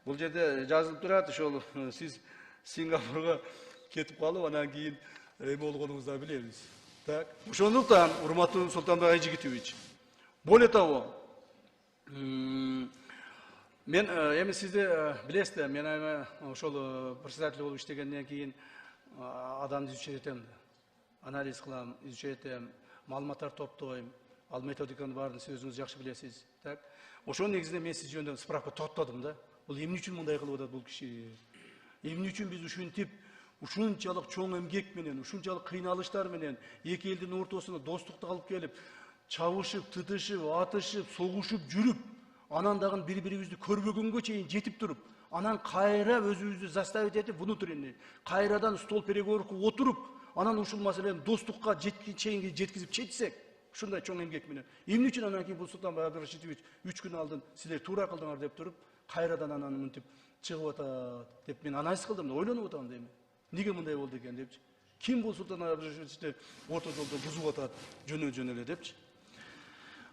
Бул жерде жазылып турат, ошол сиз Сингапурга кетип калып, анан кийин эме болгонуңузду билебиз. Так. Ошондуктан, урматтуу Султанбек Айжигитович, более того, мен эми сизди билесиз, мен ошол председатель болуп иштегенден кийин адамды изучать этем, анализ кылам, изучать этем, маалыматтар топтойм, ал методиканын баарын сиз өзүңүз жакшы билесиз. Так. Ошонун негизинде мен сиз жөнүндө справка топтодум да. Бул эмне үчүн мындай кылып атат бул киши? Эмне үчүн биз ушинтип, ушунчалык чоң эмгек менен, ушунчалык кыйналыштар менен эки элдин ортосуна достукту алып келип, чабышып, тытышып, атышып, согушуп жүрүп, анан дагы бири-бирибизди көрбөгөнгө чейин жетип туруп, анан кайра өзүбүздү заставить этип внутренний, кайрадан стол переговорга отуруп, анан ушул маселени достукка чейинге жеткизип чечсек, ушундай чоң эмгек менен. Эмне үчүн анан кийин бул Султанбек Абдрашитович 3 күн алдын силер туура кылдыңар деп туруп, кайрадан анан мынтип чыгып атат деп мен анализ кылдым да, ойлонуп атам дейм. Неге мындай болду экен депчи. Ким бул Султанбек Абдрашитовичти орто жолдо бузуп атат жөнөн эле депчи.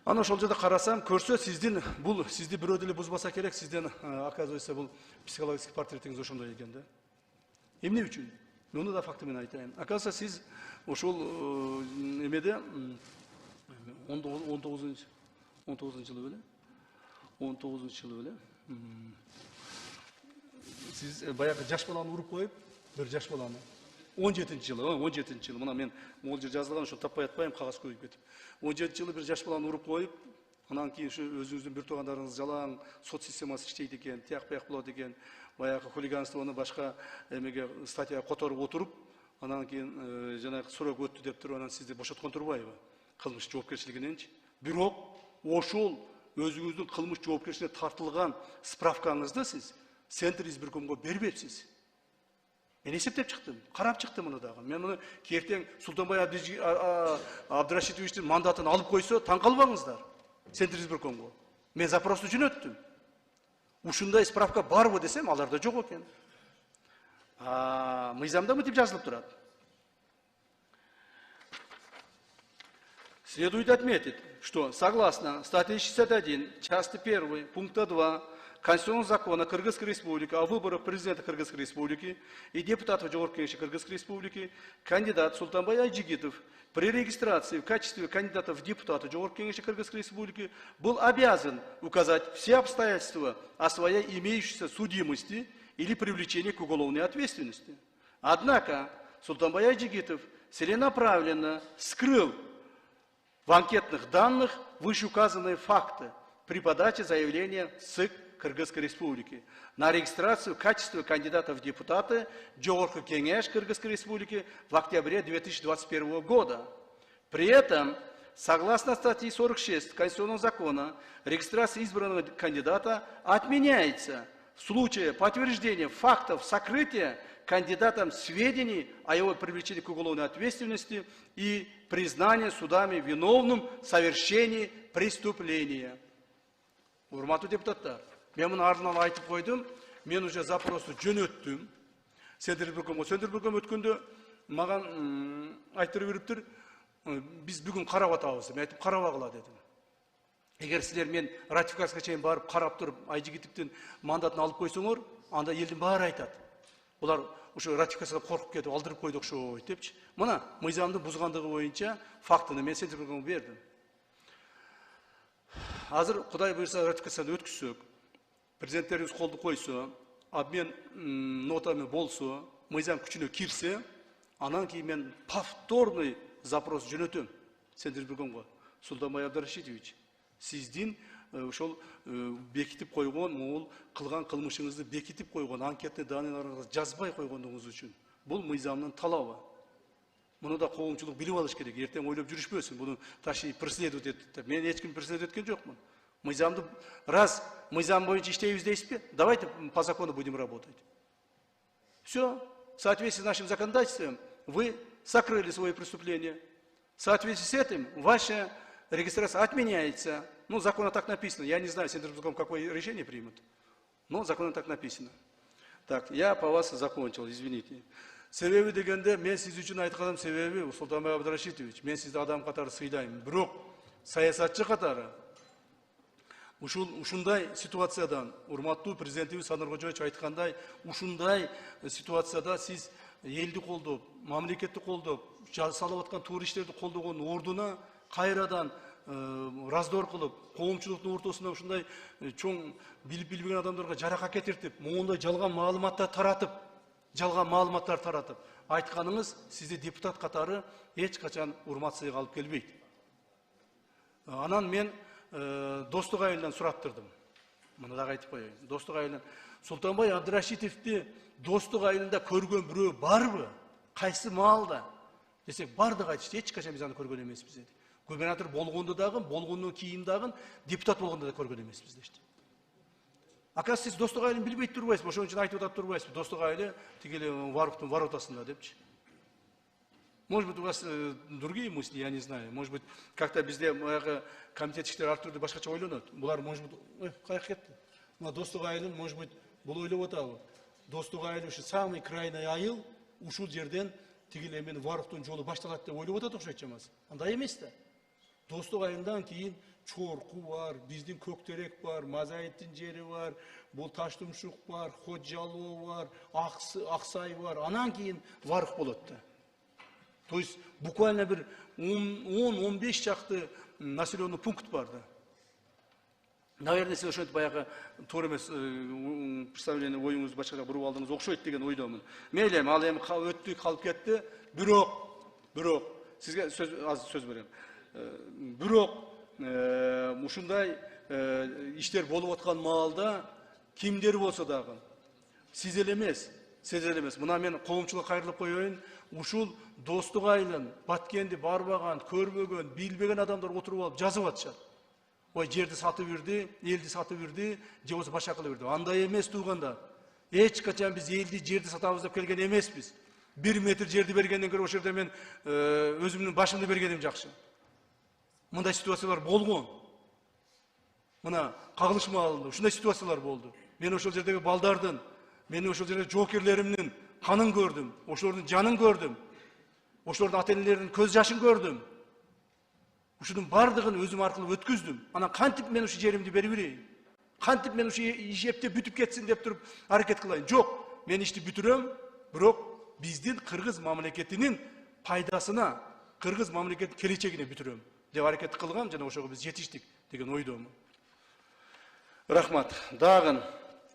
Ана ошол жерде карасам, көрсө сиздин бул сизди бирөө деле бузбаса керек, сизден оказывается бул психологический портретиңиз ошондой экен да. Эмне үчүн? Муну да факты менен айтайын. Оказывается, сиз ошол эмеде 19-жылы беле? 19-жылы беле? Сиз баягы жаш баланы уруп коюп, бир жаш баланы 17-жылы, мына мен могул жер жазылган, ошо таппай атпайм, кагаз көйүп кетип. 17-жылы бир жаш баланы уруп коюп, анан кийин ушу өзүңүздүн бир туугандарыңыз жалаң сот системасы иштейт экен, тияк-бияк болот экен, баягы хулиганствону башка эмеге статьяга которуп отуруп, анан кийин жанагы срок өттү деп туруп, анан сизди бошоткон турбайбы? Кылмыш жоопкерчилигиненчи. Бирок ошол өзүңүздүн кылмыш жоопкерчилигине тартылган справкаңызды сиз Центр избиркомго бербепсиз. Мен эсептеп чыктым, карап чыктым муну дагы. Мен муну кертең Султанбай Абдрашитовичтин мандатын алып койсо, таң калбаңыздар. Центр избиркомго. Мен запросту жөнөттүм. Ушундай справка барбы десем, аларда жок экен. Мыйзамда мынтип жазылып турат. Следует отметить, что согласно статье 61, части 1, пункта 2 Конституционного закона Кыргызской Республики о выборах президента Кыргызской Республики и депутатов Жогорку Кеңеши Кыргызской Республики, кандидат Султанбай Айжигитов при регистрации в качестве кандидата в депутаты Жогорку Кеңеши Кыргызской Республики был обязан указать все обстоятельства о своей имеющейся судимости или привлечении к уголовной ответственности. Однако Султанбай Айжигитов целенаправленно скрыл в анкетных данных вышеуказанные факты при подаче заявления в СИК Кыргызской Республики на регистрацию в качестве кандидата в депутаты Жогорку Кеңеш Кыргызской Республики в октябре 2021 года. При этом, согласно статье 46 Конституционного закона, регистрация избранного кандидата отменяется в случае подтверждения фактов сокрытия кандидатом сведений о его привлечении к уголовной ответственности и признания судами виновным в совершении преступления. Урматтуу депутаттар, мен муну ардынан айтып койдум, мен уже запросту жөнөттүм. Центр избирком өткөндө маган айтырып бериптир, биз бүгүн карап атабыз. Мен айтып карабагыла дедим. Эгер силер мен ратификацияга чейин барып карап туруп, Айжигитовдун мандатын алып койсоңор, анда элдин баары айтат. Булар ушу ратификациядан коркуп кетип алдырып койду окшойт депчи. Мына мыйзамды бузгандыгы боюнча фактыны мен Центр избиркомго бердим. Азыр Кудай буйрса ратификацияны өткүзсөк, президенттерибиз колду койсо, обмен нотами болсо, мыйзам күчүнө кирсе, анан кийин мен повторный запрос жөнөтөм Центр избиркомго. Султанбай Абдрашитович, сиздин ошол бекитип койгон, могул кылган кылмышыңызды бекитип койгон анкетный данныйларыңызды жазбай койгондугуңуз үчүн бул мыйзамдын талабы. Муну да коомчулук билип алыш керек. Эртең ойлоп жүрүшпөсүн, буну таши преследовать этип. Мен эч ким преследовать эткен жокмун. Мыйзамды раз мыйзам боюнча иштейбиз дейсизби? Давайте по закону будем работать. Все, в соответствии с нашим законодательством вы сокрыли свои преступления. В соответствии с этим ваша регистрация отменяется. Ну, законно так написано. Я не знаю, Центр избирком какое решение примут. Но законно так написано. Так, я по вас закончил, извините. Себеби дегенде, мен сиз үчүн айтканым себеби, Султанбай Абдрашитович, мен сизди адам катары сыйлайм. Бирок, саясатчы катары, Ушундай ситуациядан, урматтуу президентибиз Садыр Кожоевич айткандай, ушундай ситуацияда сиз элди колдоп, мамлекетти колдоп, жасалып аткан туура иштерди колдогондун ордуна кайрадан раздор кылып, коомчулуктун ортосунда ушундай чоң билбеген адамдарга жаракат кетиртип, моундай жалган маалыматтар таратып, айтканыңыз сизди депутат катары эч качан урматсызга алып келбейт. Анан мен Достук айылдан сураттырдым. Мына дагы айтып коеюн. Достук айылдан Султанбай Абдрашитовди Достук айылында көргөн бирөө барбы? Кайсы маалда? Десек, бардыгы айтышты, эч качан биз аны көргөн эмеспиз деди. Губернатор болгондо дагы, болгондон кийин дагы, депутат болгондо да көргөн эмеспиз дешти. Оказывается, сиз Достук айылын билбей турбайсызбы? Ошон үчүн айтып атып турбайсызбы? Достук айылы тигили Варуктун воротасында депчи. Может быть, у вас другие мысли, я не знаю. Может быть, как-то bizde комитетчиктер ар түрдүү башкача ойлонот. Булар, может быть, каяка кетти? Мына Достук айылын, может быть, бул ойлоп атабы? Достук айылы ушу самый крайний айыл, ушул жерден тигил эмен Варуктун жолу башталат деп ойлоп атат окшойт чамасы. Андай эмес да. Достук айылдан кийин Чорку бар, биздин Көктерек бар, Мазаевдин жери бар, бул Таштумшук бар, Ходжалоо бар, Аксай бар. Анан кийин Варук болот да. То есть буквально bir 10-15 чакты населенный пункт бар да. Наверное, сиз ошентип баягы туура эмес представление оюңузду башкача буруп алдыңыз окшойт деген ойдомун. Мейли, ал эми өттү, калып кетти. Бирок сизге сөз берем. Бирок ушундай иштер болуп аткан маалда кимдер болсо дагы сиз эле эмес. Мына мен коомчулукка кайрылып коеюн. Ушул Достук айылын, Баткенди барбаган, көрбөгөн, билбеген адамдар отуруп алып жазып атышат. Ой, жерди сатып бирди, элди сатып бирди, же болбосо башка кылып бирди. Андай эмес тууганда. Эч качан биз элди, жерди сатабыз деп келген эмеспиз. 1 метр жерди бергенден көрө ошол жерде мен өзүмдүн башымды бергеним жакшы. Мындай ситуациялар болгон. Мына Кагылыш маалында ушундай ситуациялар болду. Мен ошол жердеги балдардын, мен ошол жерде жоокерлеримдин канын көрдүм, ошолордун жанын көрдүм, ошолордун ата-энелеринин көз жашын көрдүм. Ушунун бардыгын өзүм аркылуу өткүздүм. Анан кантип мен ушу жеримди берип берейин? Кантип мен ушу ишепте бүтүп кетсин деп туруп аракет кылайын? Жок, мен ишти бүтүрөм, бирок биздин кыргыз мамлекетинин пайдасына, кыргыз мамлекеттин келечегине бүтүрөм деп аракет кылгам, жана ошого биз жетиштик деген ойдомун. Рахмат. Дагы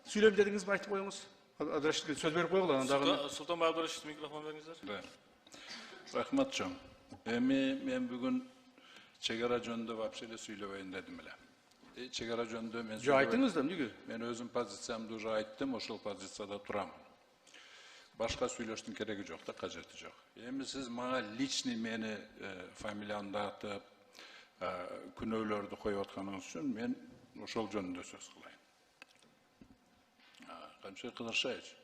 сүйлөм дедиңизби, айтып коюңуз. Абдрашитке сөз берип койгула, аны дагы. Султанбай Абдрашитов, микрофон бериңиздер. Рахмат чоң. Мен бүгүн чегара жөнүндө вообще эле сүйлөбөйүн дедим эле. Чегара жөнүндө мен Жо айтыңыз да, эмнеге? Мен өзүм позициямды уже айттым, ошол позицияда турамын. Башка сүйлөштүн кереги жок да, кажети жок. Эми сиз мага личный мени фамилиямды атып, күнөөлөрдү коюп атканыңыз үчүн мен ошол жөнүндө сөз кылайын. Камчы Кыдыршаевич,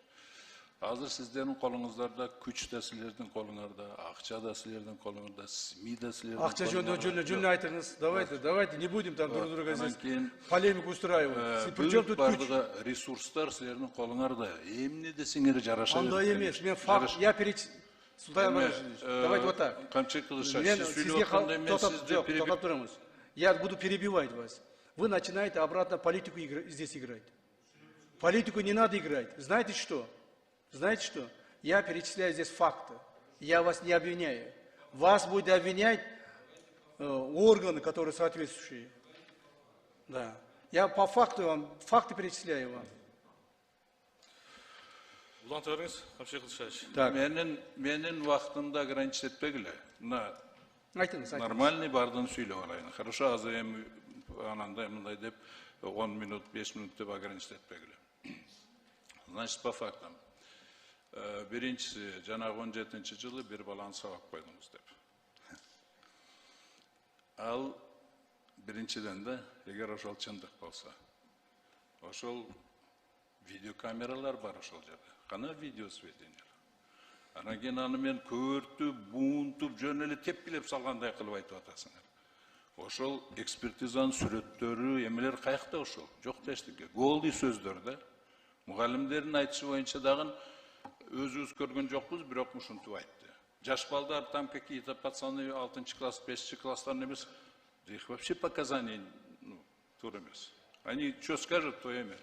азыр сиздердин колуңуздарда күч да силердин колуңарда, акча да силердин колуңарда, СМИ да силердин колуңарда. Акча жөнүндө айтыңыз. Давайте, не будем там друг друга здесь полемику устраивать. Причем тут бардыгы ресурстар силердин колуңарда. Эмне десеңер жараша берет. Андай эмес. Мен факт, я Султан Абдрашитович, давайте вот так. Камчы Кыдыршаевич, сиз сүйлөп атканда мен сизди перебиваю. Я буду перебивать вас. Вы начинаете обратно политику здесь играть. Политику не надо играть. Знаете что? Я перечисляю здесь факты. Я вас не обвиняю. Вас будет обвинять органы, которые соответствующие. Да. Я по факту вам, факты перечисляю вам. Менин вактымды ограничить этпегиле. Нормальный бардын сүйлөп алайын. Хорошо, азыр эми анандай мындай деп 10 минут, 5 минут деп ограничить этпегиле. Значит, по фактам. Биринчиси, жанагы 17-жылы бир баланы сабап койдуңуз деп. Ал биринчиден да, эгер ошол чындык болсо, ошол видеокамералар бар ошол жерде. Кана видео сведения. Анан кийин аны мен көртүп, буунтуп, жөн эле тепкилеп салгандай кылып айтып атасыңар. Ошол экспертизанын сүрөттөрү, эмелер каякта ошол? Жок дештик. Голдый сөздөр да. Мугалимдердин айтышы боюнча дагы өзүбүз көргөн жокпуз, бирок ушинтип айтты. Жаш балдар там какие-то пацаны 6 класс, 5 класстан эмес, их вообще показаний туура эмес. Они что скажут, то имя.